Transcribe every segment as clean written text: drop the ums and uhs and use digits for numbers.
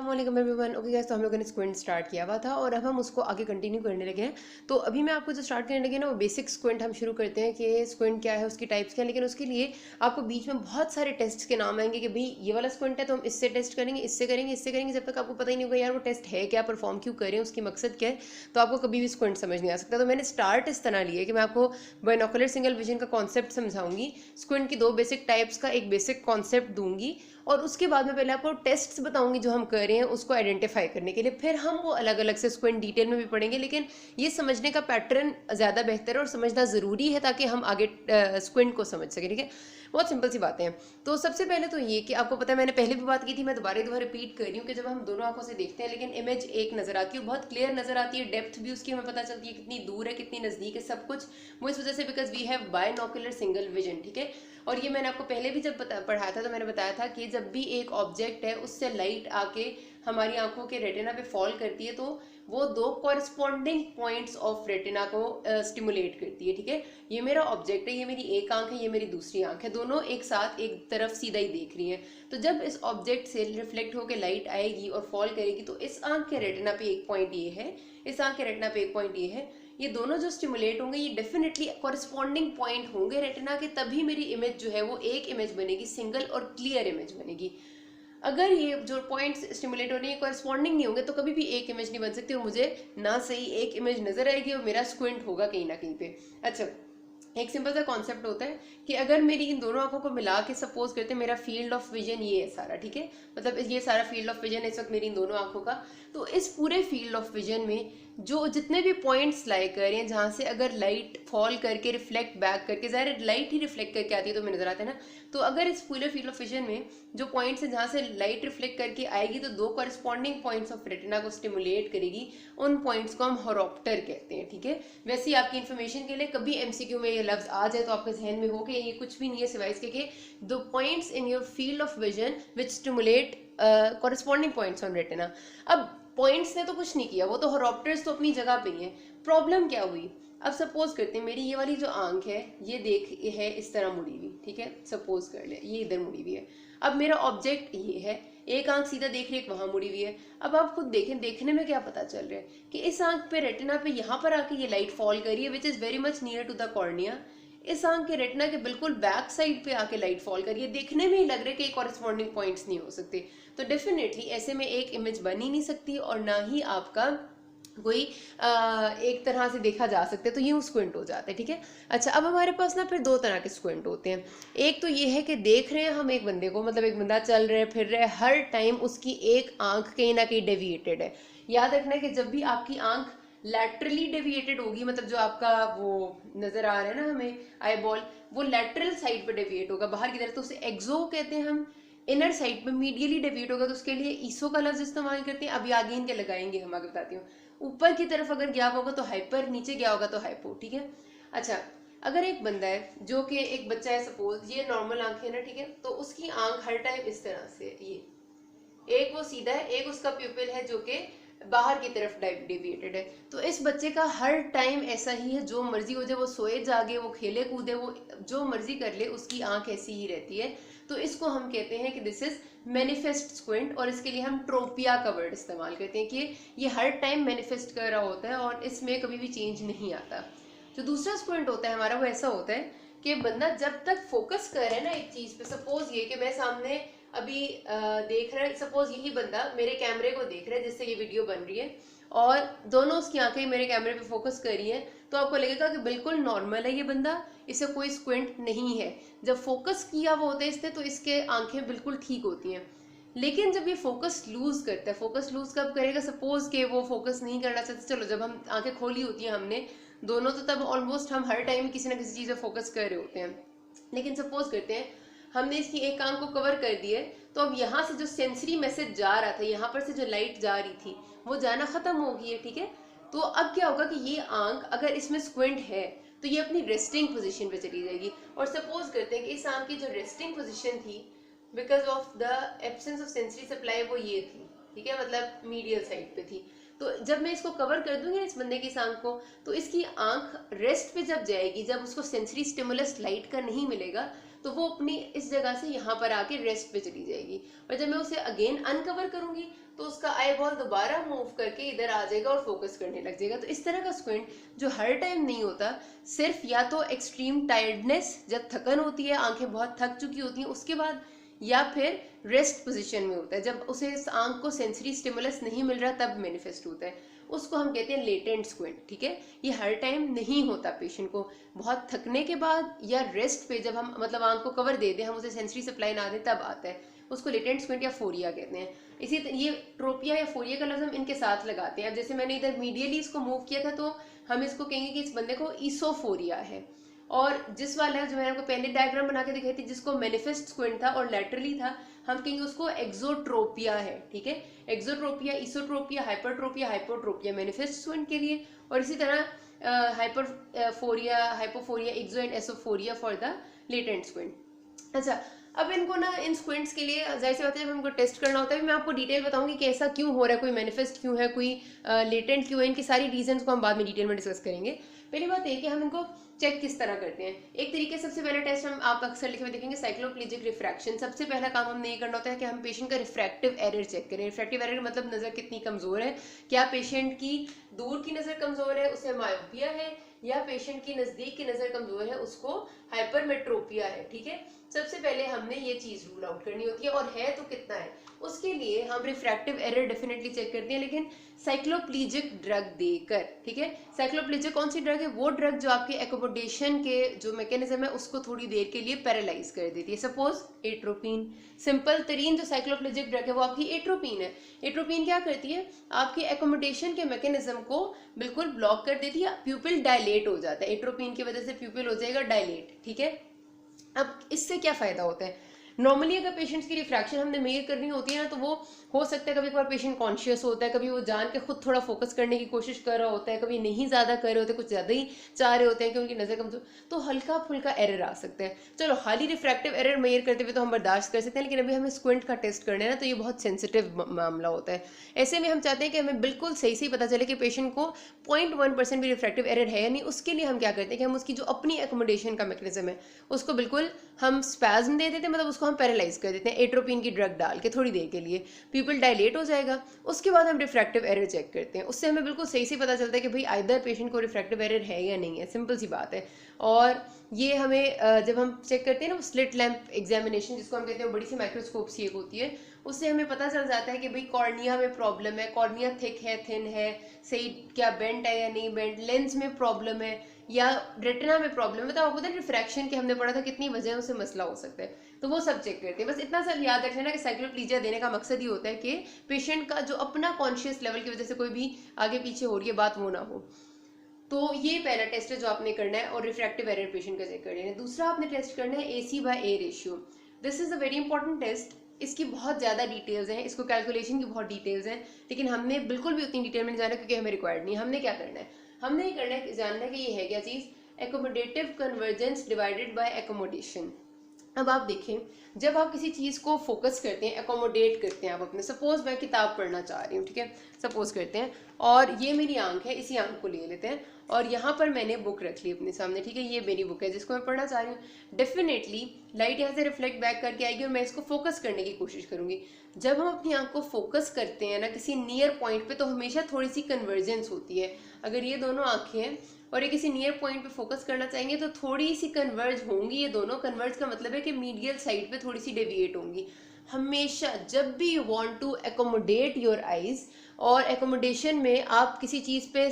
अस्सलाम everyone. Okay guys, तो हम लोगों ने स्क्विंट स्टार्ट किया हुआ था और अब हम उसको आगे कंटिन्यू करने लगे हैं। तो अभी मैं आपको जो स्टार्ट करने लगे ना, वो बेसिक स्क्विंट हम शुरू करते हैं कि स्क्विंट क्या है, उसकी टाइप्स क्या है। लेकिन उसके लिए आपको बीच में बहुत सारे टेस्ट के नाम आएंगे कि भाई ये वाला स्क्विंट है तो हम इससे टेस्ट करेंगे, इससे करेंगे, इससे करेंगे। जब तक आपको पता ही नहीं होगा यार वो टेस्ट है क्या, परफॉर्म क्यों करें, उसकी मकसद क्या है, तो आपको कभी भी स्क्विंट समझ नहीं आ सकता। तो मैंने स्टार्ट इस तरह लिया कि मैं आपको बाइनोकुलर सिंगल विजन का कॉन्सेप्ट समझाऊंगी, स्क्विंट की दो बेसिक टाइप्स का एक बेसिक कॉन्सेप्ट दूंगी, और उसके बाद में पहले आपको टेस्ट्स बताऊंगी जो हम कर रहे हैं उसको आइडेंटिफाई करने के लिए। फिर हम वो अलग अलग से स्क्विंट डिटेल में भी पढ़ेंगे, लेकिन ये समझने का पैटर्न ज़्यादा बेहतर है और समझना ज़रूरी है ताकि हम आगे स्क्विंट को समझ सकें। ठीक है, बहुत सिंपल सी बातें हैं। तो सबसे पहले तो ये कि आपको पता है, मैंने पहले भी बात की थी, मैं दोबारा रिपीट कर रही हूँ कि जब हम दोनों आंखों से देखते हैं लेकिन इमेज एक नजर आती है, बहुत क्लियर नजर आती है, डेप्थ भी उसकी हमें पता चलती है, कितनी दूर है कितनी नज़दीक है, सब कुछ वो इस वजह से because we have binocular single vision. ठीक है, और ये मैंने आपको पहले भी जब पढ़ाया था तो मैंने बताया था कि जब भी एक ऑब्जेक्ट है उससे लाइट आके हमारी आंखों के रेटिना पे फॉल करती है तो वो दो कॉरस्पॉन्डिंग पॉइंट्स ऑफ रेटिना को स्टिमुलेट करती है। ठीक है, ये मेरा ऑब्जेक्ट है, ये मेरी एक आंख है, ये मेरी दूसरी आंख है, दोनों एक साथ एक तरफ सीधा ही देख रही हैं। तो जब इस ऑब्जेक्ट से रिफ्लेक्ट होकर लाइट आएगी और फॉल करेगी तो इस आंख के रेटिना पे एक पॉइंट ये है, इस आंख के रेटिना पे एक पॉइंट ये है, ये दोनों जो स्टिमुलेट होंगे ये डेफिनेटली कॉरस्पॉन्डिंग पॉइंट होंगे रेटिना के, तभी मेरी इमेज जो है वो एक इमेज बनेगी, सिंगल और क्लियर इमेज बनेगी। अगर ये जो पॉइंट्स स्टिमुलेट हो रहे हैं कॉरस्पॉन्डिंग नहीं होंगे तो कभी भी एक इमेज नहीं बन सकती और मुझे ना सही एक इमेज नजर आएगी और मेरा स्क्विंट होगा कहीं ना कहीं पे। अच्छा, एक सिंपल सा कॉन्सेप्ट होता है कि अगर मेरी इन दोनों आंखों को मिला के सपोज करते हैं मेरा फील्ड ऑफ विजन ये है सारा, ठीक है, मतलब ये सारा फील्ड ऑफ विजन है इस वक्त मेरी इन दोनों आंखों का, तो इस पूरे फील्ड ऑफ विजन में जो जितने भी पॉइंट्स लाई कर रहे हैं जहाँ से अगर लाइट फॉल करके रिफ्लेक्ट बैक करके, ज़ाहिर लाइट ही रिफ्लेक्ट करके आती है तो हमें नजर आता है ना, तो अगर इस पूरे फील्ड ऑफ विजन में जो पॉइंट्स है जहाँ से लाइट रिफ्लेक्ट करके आएगी तो दो कॉरस्पॉन्डिंग पॉइंट्स ऑफ रेटिना को स्टिमुलेट करेगी, उन पॉइंट्स को हम होरोप्टर कहते हैं। ठीक है, वैसे ही आपकी इन्फॉर्मेशन के लिए कभी एमसीक्यू में ये लफ्ज आ जाए तो आपके जहन में हो कि ये कुछ भी नहीं है सिवाय इसके कि the points in your field of vision which stimulate corresponding points on retina. अब पॉइंट्स ने तो कुछ नहीं किया, वो तो होरोप्टर्स तो अपनी जगह पे ही हैं। प्रॉब्लम क्या हुई, अब सपोज करते हैं मेरी ये वाली जो आंख है ये देख है इस तरह मुड़ी हुई, ठीक है, सपोज कर ले ये इधर मुड़ी हुई है। अब मेरा ऑब्जेक्ट ये है, एक आंख सीधा देख रही है, एक वहां मुड़ी हुई है। अब आप खुद देखें, देखने में क्या पता चल रहा है कि इस आंख पे रेटिना पे यहाँ पर आके ये लाइट फॉल कर रही है which is very much near to the cornea, इस आंख के रेटिना के बिल्कुल बैक साइड पे आके लाइट फॉल करिए, देखने में ही लग रहा है कि कॉरस्पॉन्डिंग पॉइंट्स नहीं हो सकते। तो डेफिनेटली ऐसे में एक इमेज बन ही नहीं सकती और ना ही आपका कोई एक तरह से देखा जा सकता है, तो यूं स्क्विंट हो जाता है। ठीक है, अच्छा, अब हमारे पास ना फिर दो तरह के स्क्विंट होते हैं। एक तो ये है कि देख रहे हैं हम एक बंदे को, मतलब एक बंदा चल रहा है फिर रहा है, हर टाइम उसकी एक आंख कहीं ना कहीं डेविएटेड है। याद रखना है कि जब भी आपकी आंख लैटरली डेविएटेड होगी, मतलब जो आपका वो नजर आ रहा है ना हमें आई बॉल, वो लैटरल साइड पे डेविएट होगा बाहर की तरफ, तो उसे एक्सो कहते हैं हम। इनर साइड पे मीडियली डेविएट होगा तो उसके लिए ईसो का लफ्ज इस्तेमाल करते हैं, अभी आगे इनके लगाएंगे हम, आगे बताती हूँ। ऊपर की तरफ अगर गया होगा तो हाइपर, नीचे गया होगा तो हाइपो। ठीक है, अच्छा, अगर एक बंदा है जो कि एक बच्चा है, सपोज ये नॉर्मल आंख है ना, ठीक है, तो उसकी आंख हर टाइम इस तरह से, ये एक वो सीधा है, एक उसका प्यूपिल है जो कि बाहर की तरफ डेविएटेड है। तो इस बच्चे का हर टाइम ऐसा ही है, जो मर्जी हो जाए, वो सोए जागे, वो खेले कूदे, वो जो मर्जी कर ले, उसकी आंख ऐसी ही रहती है। तो इसको हम कहते हैं कि दिस इज मैनिफेस्ट स्क्विंट, और इसके लिए हम ट्रोपिया का वर्ड इस्तेमाल करते हैं कि ये हर टाइम मैनिफेस्ट कर रहा होता है और इसमें कभी भी चेंज नहीं आता। जो दूसरा स्क्विंट होता है हमारा वो ऐसा होता है कि बंदा जब तक फोकस कर रहा है ना एक चीज पे, सपोज ये कि मैं सामने अभी देख रहा है, सपोज यही बंदा मेरे कैमरे को देख रहा है जिससे ये वीडियो बन रही है, और दोनों उसकी आंखें मेरे कैमरे पे फोकस कर रही हैं, तो आपको लगेगा कि बिल्कुल नॉर्मल है ये बंदा, इसे कोई स्क्विंट नहीं है। जब फोकस किया वो होता है इसने तो इसके आंखें बिल्कुल ठीक होती हैं। लेकिन जब ये फोकस लूज करता है, फोकस लूज कब करेगा, सपोज के वो फोकस नहीं करना चाहते, चलो जब हम आंखें खोली होती हैं हमने दोनों, तो तब ऑलमोस्ट हम हर टाइम किसी ना किसी चीज़ पे फोकस कर रहे होते हैं। लेकिन सपोज करते हैं हमने इसकी एक आंख को कवर कर दिया, तो अब यहाँ से जो सेंसरी मैसेज जा रहा था, यहाँ पर से जो लाइट जा रही थी वो जाना खत्म हो गई है। ठीक है, तो अब क्या होगा कि ये आंख अगर इसमें स्क्विंट है तो ये अपनी रेस्टिंग पोजीशन पे चली जाएगी, और सपोज करते हैं कि इस आंख की जो रेस्टिंग पोजीशन थी because of the absence of sensory supply वो ये थी, ठीक है, मतलब मीडियल साइड पे थी। तो जब मैं इसको कवर कर दूंगी इस बंदे की इस आंख को, तो इसकी आंख रेस्ट पे जब जाएगी, जब उसको सेंसरी स्टिमुलस लाइट का नहीं मिलेगा, तो वो अपनी इस जगह से यहाँ पर आके रेस्ट पे चली जाएगी, और जब मैं उसे अगेन अनकवर करूंगी तो उसका आई बॉल दोबारा मूव करके इधर आ जाएगा और फोकस करने लग जाएगा। तो इस तरह का स्क्विंट जो हर टाइम नहीं होता, सिर्फ या तो एक्सट्रीम टायर्डनेस, जब थकन होती है, आंखें बहुत थक चुकी होती हैं उसके बाद, या फिर रेस्ट पोजीशन में होता है, जब उसे इस आंख को सेंसरी स्टिमुलस नहीं मिल रहा तब मैनिफेस्ट होता है, उसको हम कहते हैं लेटेंट स्क्विंट। ठीक है, ये हर टाइम नहीं होता, पेशेंट को बहुत थकने के बाद या रेस्ट पे जब हम मतलब आंख को कवर दे दें, हम उसे सेंसरी सप्लाई ना दें, तब आता है, उसको लेटेंट स्क्विंट या फोरिया कहते हैं। ये ट्रोपिया या फोरिया का लफ्ज हम इनके साथ लगाते हैं। अब जैसे मैंने इधर मीडियली इसको मूव किया था तो हम इसको कहेंगे कि इस बंदे को ईसोफोरिया है। और जिस वाला जो मैंने आपको पहले डायग्राम बना के दिखाई थी जिसको मैनिफेस्ट स्क्विंट था और लैटरली था, हम कहेंगे उसको एक्सोट्रोपिया है। ठीक है, exotropia, esotropia, hypertropia, hypotropia manifest squint के लिए, और इसी तरह hyperphoria, hypophoria, exo and esophoria for the latent squint. अच्छा, अब इनको ना इन स्क्विंट्स के लिए जाहिर सी बात है जब हमको टेस्ट करना होता है, मैं आपको डिटेल बताऊंगी कि ऐसा क्यों हो रहा है, कोई मैनिफेस्ट क्यों है, कोई लेटेंट क्यों है, इनकी सारी रीजंस को हम बाद में डिटेल में डिस्कस करेंगे। पहली बात है कि हम इनको चेक किस तरह करते हैं। एक तरीके सबसे पहला टेस्ट हम आप अक्सर लिखे हुए देखेंगे साइक्लोप्लेजिक रिफ्रैक्शन। सबसे पहला काम हमने ये करना होता है कि हम पेशेंट का रिफ्रैक्टिव एरर चेक करें। रिफ्रैक्टिव एरर मतलब नजर कितनी कमजोर है, क्या पेशेंट की दूर की नजर कमजोर है, उसे मायोपिया है, या पेशेंट की नजदीक की नजर कमजोर है, उसको हाइपरमेट्रोपिया है। ठीक है, सबसे पहले हमने ये चीज रूल आउट करनी होती है, और है तो कितना है। उसके लिए हम रिफ्रैक्टिव एरर डेफिनेटली चेक करते हैं, लेकिन साइक्लोप्लीजिक ड्रग देकर। ठीक है, साइक्लोप्लीजिक कौन सी ड्रग है? वो ड्रग जो आपके एकोमोडेशन के जो मैकेनिज्म है उसको थोड़ी देर के लिए पैरालाइज कर देती है। सपोज एट्रोपिन, सिंपल तरीन जो साइक्लोप्लीजिक ड्रग है वो आपकी एट्रोपिन है। एट्रोपिन क्या करती है? आपकी एकोमोडेशन के मैकेनिज्म को बिल्कुल ब्लॉक कर देती है, प्यूपिल डायलेट हो जाता है, एट्रोपिन की वजह से प्यूपिल हो जाएगा डायलेट। ठीक है, अब इससे क्या फायदा होता है? नॉर्मली अगर पेशेंट्स की रिफ्रैक्शन हमने मेजर करनी होती है ना, तो वो हो सकता है कभी कभार पेशेंट कॉन्शियस होता है, कभी वो जान के खुद थोड़ा फोकस करने की कोशिश कर रहा होता है, कभी नहीं ज्यादा कर रहे होते, कुछ ज्यादा ही चाह रहे होते हैं कि उनकी नजर कमजोर, तो हल्का फुल्का एरर आ सकता है। चलो हाली रिफ्रैक्टिव एरर मेजर करते हुए तो हम बर्दाश्त कर सकते हैं, लेकिन अभी हमें स्क्विंट का टेस्ट करना है ना, तो ये बहुत सेंसिटिव मामला होता है। ऐसे में हम चाहते हैं कि हमें बिल्कुल सही सही पता चले कि पेशेंट को 0.1% भी रिफ्रैक्टिव एरर है या नहीं। उसके लिए हम क्या करते हैं कि हम उसकी जो अपनी एकोमोडेशन का मैकेनिज्म है उसको बिल्कुल हम स्पैज्म दे देते हैं, मतलब उसको हम पैरालाइज कर देते हैं एट्रोपिन की ड्रग डाल के थोड़ी देर के लिए, पीपल डायलेट हो जाएगा। उसके बाद हम रिफ्रैक्टिव एरर चेक करते हैं, उससे हमें बिल्कुल सही से पता चलता है कि भाई आइदर पेशेंट को रिफ्रैक्टिव एरर है या नहीं है, सिंपल सी बात है। और ये हमें जब हम चेक करते हैं ना स्लिट लैंप एग्जामिनेशन जिसको हम कहते हैं, बड़ी सी माइक्रोस्कोप सी एक होती है, उससे हमें पता चल जाता है कि भाई कॉर्निया में प्रॉब्लम है, कॉर्निया थिक है, थिन है, सही क्या बेंट है या नहीं बेंट, लेंस में प्रॉब्लम है या रेटिना में प्रॉब्लम है। तो आपको पता है रिफ्रैक्शन के हमने पढ़ा था कितनी वजह से मसला हो सकता है, तो वो सब चेक करते हैं। बस इतना सा याद रखना ना कि साइक्लोप्लीजिया देने का मकसद ही होता है कि पेशेंट का जो अपना कॉन्शियस लेवल की वजह से कोई भी आगे पीछे हो रही है बात वो ना हो। तो ये पहला टेस्ट है जो आपने करना है, और रिफ्रैक्टिव एरर पेशेंट का चेक करना है। दूसरा आपने टेस्ट करना है AC/A ratio. This is a very important test. इसकी बहुत ज़्यादा डिटेल्स हैं, इसको कैलकुलेशन की बहुत डिटेल्स हैं, लेकिन हमने बिल्कुल भी उतनी डिटेल में नहीं जाना क्योंकि हमें रिक्वायर्ड नहीं। हमने क्या करना है, हमने ये करना है जानना है कि ये है क्या चीज़, accommodative convergence divided by accommodation. अब आप देखें, जब आप किसी चीज़ को फोकस करते हैं, एकोमोडेट करते हैं आप अपने, सपोज मैं किताब पढ़ना चाह रही हूँ, ठीक है, सपोज करते हैं, और ये मेरी आंख है, इसी आंख को ले लेते हैं, और यहाँ पर मैंने बुक रख ली अपने सामने, ठीक है, ये मेरी बुक है जिसको मैं पढ़ना चाह रही हूँ। डेफिनेटली लाइट यहाँ से रिफ्लेक्ट बैक करके आएगी और मैं इसको फोकस करने की कोशिश करूंगी। जब हम अपनी आंख को फोकस करते हैं ना किसी नियर पॉइंट पे, तो हमेशा थोड़ी सी कन्वर्जेंस होती है। अगर ये दोनों आंखें हैं और ये किसी नियर पॉइंट पे फोकस करना चाहेंगे तो थोड़ी सी कन्वर्ज होंगी ये दोनों। कन्वर्ज का मतलब है कि मीडियल साइड पे थोड़ी सी डेविएट होंगी। हमेशा जब भी you want to accommodate your eyes, और एकोमोडेशन में आप किसी चीज़ पे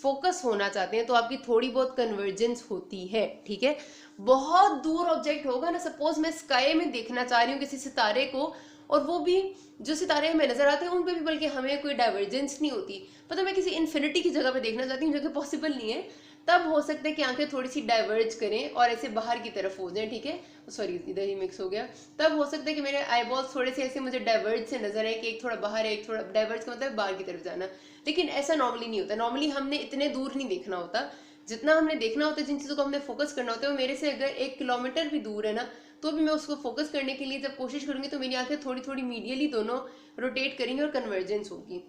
फोकस होना चाहते हैं, तो आपकी थोड़ी बहुत कन्वर्जेंस होती है, ठीक है। बहुत दूर ऑब्जेक्ट होगा ना, सपोज मैं स्काई में देखना चाह रही हूँ किसी सितारे को, और वो भी जो सितारे हमें नजर आते हैं उन पे भी बल्कि हमें कोई डाइवर्जेंस नहीं होती, मतलब मैं किसी इन्फिनिटी की जगह पे देखना चाहती हूँ जो कि पॉसिबल नहीं है, तब हो सकता है कि आंखें थोड़ी सी डाइवर्ज करें और ऐसे बाहर की तरफ हो जाए, ठीक है, सॉरी इधर ही मिक्स हो गया। तब हो सकता है कि मेरे आई बॉल्स थोड़े से ऐसे मुझे डाइवर्ज से नजर आए कि एक थोड़ा बाहर है, एक थोड़ा डाइवर्ज का मतलब बाहर की तरफ जाना, लेकिन ऐसा नॉर्मली नहीं होता। नॉर्मली हमने इतने दूर नहीं देखना होता, जितना हमने देखना होता है, जिन चीज़ों को हमने फोकस करना होता है वो मेरे से अगर 1 किलोमीटर भी दूर है ना, तो भी मैं उसको फोकस करने के लिए जब कोशिश करूंगी तो मेरी आंखें थोड़ी थोड़ी मीडियली दोनों रोटेट करेंगी और कन्वर्जेंस होगी।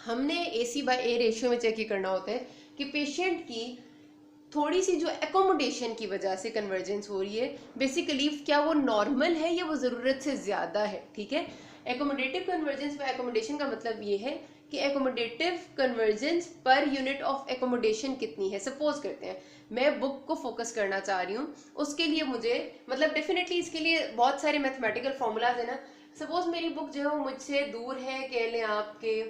हमने AC/A रेशियो में चेक ये करना होता है कि पेशेंट की थोड़ी सी जो एकोमोडेशन की वजह से कन्वर्जेंस हो रही है, बेसिकली क्या वो नॉर्मल है या वो ज़रूरत से ज़्यादा है, ठीक है। एकोमोडेटिव कन्वर्जेंस व एकोमोडेशन का मतलब ये है कि accommodative convergence per unit of accommodation कितनी है। सपोज करते हैं मैं बुक को फोकस करना चाह रही हूँ, उसके लिए मुझे मतलब डेफिनेटली इसके लिए बहुत सारे मैथमेटिकल फॉर्मूलाज है ना। सपोज मेरी बुक जो है वो मुझसे दूर है, कह लें आपके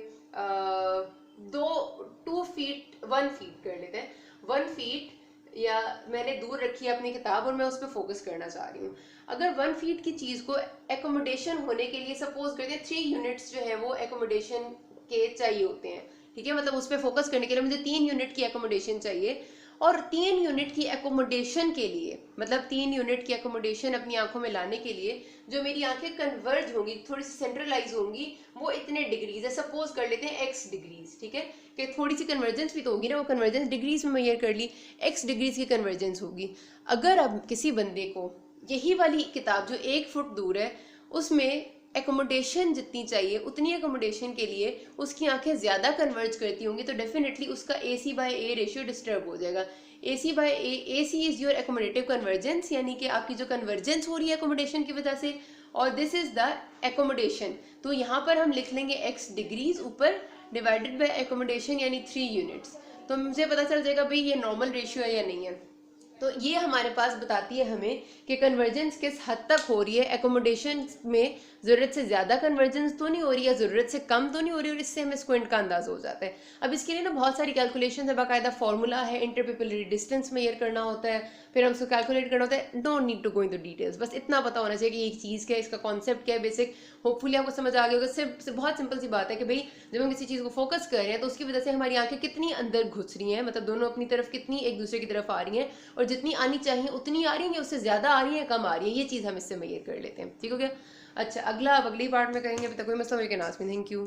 2 फीट 1 फीट कर लेते हैं, 1 फीट या मैंने दूर रखी है अपनी किताब और मैं उस पर फोकस करना चाह रही हूँ। अगर 1 फीट की चीज को एकोमोडेशन होने के लिए सपोज करते हैं 3 यूनिट्स जो है वो एकोमोडेशन के चाहिए होते हैं, ठीक है। मतलब उस पर फोकस करने के लिए मुझे 3 यूनिट की एकोमोडेशन चाहिए, और 3 यूनिट की एकोमोडेशन के लिए मतलब 3 यूनिट की एकोमोडेशन अपनी आंखों में लाने के लिए जो मेरी आंखें कन्वर्ज होंगी, थोड़ी सी सेंट्रलाइज होंगी, वो इतने डिग्रीज है। सपोज कर लेते हैं x डिग्रीज, ठीक है, कि थोड़ी सी कन्वर्जेंस भी तो होगी ना, वो कन्वर्जेंस डिग्रीज में मेजर कर ली, x डिग्रीज की कन्वर्जेंस होगी। अगर अब किसी बंदे को यही वाली किताब जो 1 फुट दूर है उसमें एकोमोडेशन जितनी चाहिए उतनी एकोमोडेशन के लिए उसकी आंखें ज़्यादा कन्वर्ज करती होंगी, तो डेफिनेटली उसका AC/A रेशियो डिस्टर्ब हो जाएगा। AC is your accommodative convergence, यानी कि आपकी जो कन्वर्जेंस हो रही है एकोमोडेशन की वजह से, और दिस इज़ द एकोमोडेशन। तो यहाँ पर हम लिख लेंगे x डिग्रीज ऊपर डिवाइडेड बाय एकोमोडेशन यानी 3 यूनिट्स, तो मुझे पता चल जाएगा भाई ये नॉर्मल रेशियो है या नहीं है। तो ये हमारे पास बताती है हमें कि कन्वर्जेंस किस हद तक हो रही है। एकोमोडेशन में ज़रूरत से ज़्यादा कन्वर्जेंस तो नहीं हो रही है, ज़रूरत से कम तो नहीं हो रही, और इससे हमें स्क्विंट का अंदाज़ हो जाता है। अब इसके लिए ना बहुत सारी कैलकुलेशन है, बाकायदा फॉर्मूला है, इंटरपिपलरी डिस्टेंस मेजर करना होता है, फिर हम उसको कैलकुलेट करना होता है। Don't need to go into details, बस इतना पता होना चाहिए कि एक चीज़ क्या है, इसका कॉन्सेप्ट क्या है, बेसिक होपफुली आपको समझ आ गया होगा। सिर्फ बहुत सिंपल सी बात है कि भाई जब हम किसी चीज़ को फोकस कर रहे हैं तो उसकी वजह से हमारी आंखें कितनी अंदर घुस रही हैं, मतलब दोनों अपनी तरफ कितनी एक दूसरे की तरफ आ रही हैं, और जितनी आनी चाहिए उतनी आ रही है, उससे ज़्यादा आ रही है, कम आ रही है, ये चीज़ हम इससे मेजर कर लेते हैं। ठीक हो गया। अच्छा, अगला अब अगली पार्ट में कहेंगे। अभी तक कोई मसला हो, थैंक यू।